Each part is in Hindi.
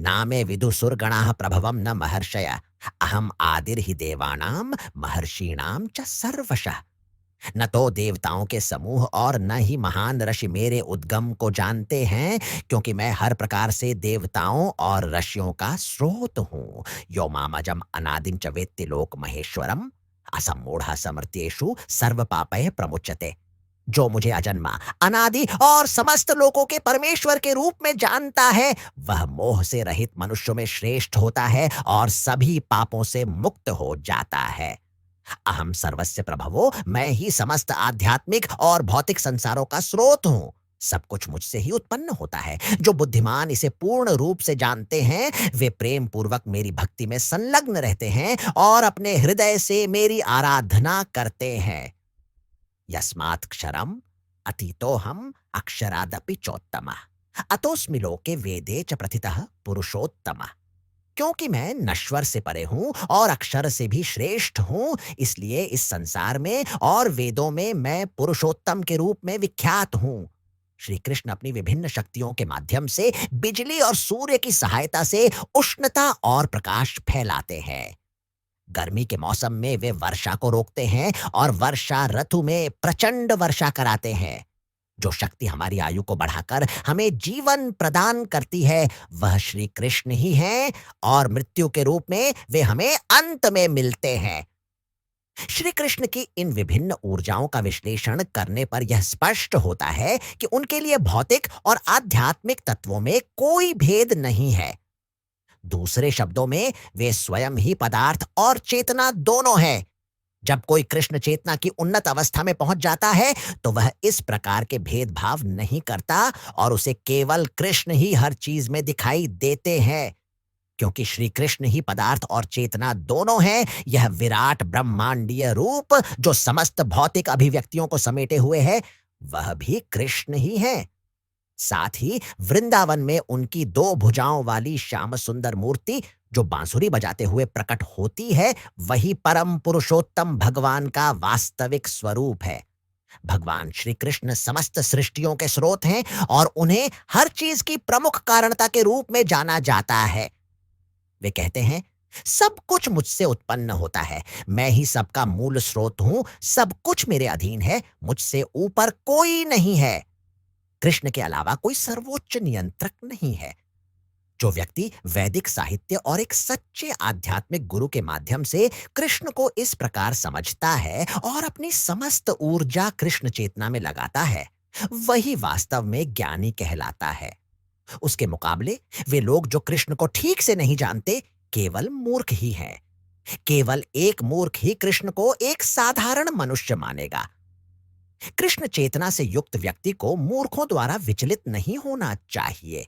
नामे विदुसुरगणाः प्रभवं न महर्षय अहम आदिर्हि देवानां महर्षीणां च सर्वशः। न तो देवताओं के समूह और न ही महान ऋषि मेरे उद्गम को जानते हैं, क्योंकि मैं हर प्रकार से देवताओं और ऋषियों का स्रोत हूँ। यो मामजम अनादिम च वेत्ति लोक महेश्वरम असमूढ़ समर्थ्येषु सर्व पापय प्रमुच्यते। जो मुझे अजन्मा, अनादि और समस्त लोकों के परमेश्वर के रूप में जानता है, वह मोह से रहित मनुष्यों में श्रेष्ठ होता है और सभी पापों से मुक्त हो जाता है। अहम सर्वस्य प्रभवो, मैं ही समस्त आध्यात्मिक और भौतिक संसारों का स्रोत हूँ। सब कुछ मुझसे ही उत्पन्न होता है। जो बुद्धिमान इसे पूर्ण रूप से जानते हैं, वे प्रेम पूर्वक मेरी भक्ति में संलग्न रहते हैं और अपने हृदय से मेरी आराधना करते हैं। यस्मात् क्षरम अतीतोहम अक्षरादपि चोत्तमः अतोस्मि लोके वेदे च प्रथितः पुरुषोत्तमः। क्योंकि मैं नश्वर से परे हूं और अक्षर से भी श्रेष्ठ हूं, इसलिए इस संसार में और वेदों में मैं पुरुषोत्तम के रूप में विख्यात हूं। श्री कृष्ण अपनी विभिन्न शक्तियों के माध्यम से बिजली और सूर्य की सहायता से उष्णता और प्रकाश फैलाते हैं। गर्मी के मौसम में वे वर्षा को रोकते हैं और वर्षा ऋतु में प्रचंड वर्षा कराते हैं। जो शक्ति हमारी आयु को बढ़ाकर हमें जीवन प्रदान करती है, वह श्री कृष्ण ही हैं और मृत्यु के रूप में वे हमें अंत में मिलते हैं। श्री कृष्ण की इन विभिन्न ऊर्जाओं का विश्लेषण करने पर यह स्पष्ट होता है कि उनके लिए भौतिक और आध्यात्मिक तत्वों में कोई भेद नहीं है। दूसरे शब्दों में वे स्वयं ही पदार्थ और चेतना दोनों हैं। जब कोई कृष्ण चेतना की उन्नत अवस्था में पहुंच जाता है, तो वह इस प्रकार के भेदभाव नहीं करता और उसे केवल कृष्ण ही हर चीज में दिखाई देते हैं। क्योंकि श्री कृष्ण ही पदार्थ और चेतना दोनों हैं, यह विराट ब्रह्मांडीय रूप जो समस्त भौतिक अभिव्यक्तियों को समेटे हुए है, वह भी कृष्ण ही है। साथ ही वृंदावन में उनकी दो भुजाओं वाली श्याम सुंदर मूर्ति जो बांसुरी बजाते हुए प्रकट होती है, वही परम पुरुषोत्तम भगवान का वास्तविक स्वरूप है। भगवान श्री कृष्ण समस्त सृष्टियों के स्रोत हैं और उन्हें हर चीज की प्रमुख कारणता के रूप में जाना जाता है। वे कहते हैं, सब कुछ मुझसे उत्पन्न होता है, मैं ही सबका मूल स्रोत हूं, सब कुछ मेरे अधीन है, मुझसे ऊपर कोई नहीं है। कृष्ण के अलावा कोई सर्वोच्च नियंत्रक नहीं है। जो व्यक्ति वैदिक साहित्य और एक सच्चे आध्यात्मिक गुरु के माध्यम से कृष्ण को इस प्रकार समझता है और अपनी समस्त ऊर्जा कृष्ण चेतना में लगाता है, वही वास्तव में ज्ञानी कहलाता है। उसके मुकाबले वे लोग जो कृष्ण को ठीक से नहीं जानते, केवल मूर्ख ही हैं। केवल एक मूर्ख ही कृष्ण को एक साधारण मनुष्य मानेगा। कृष्ण चेतना से युक्त व्यक्ति को मूर्खों द्वारा विचलित नहीं होना चाहिए।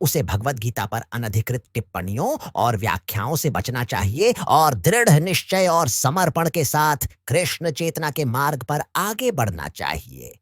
उसे भगवत गीता पर अनधिकृत टिप्पणियों और व्याख्याओं से बचना चाहिए और दृढ़ निश्चय और समर्पण के साथ कृष्ण चेतना के मार्ग पर आगे बढ़ना चाहिए।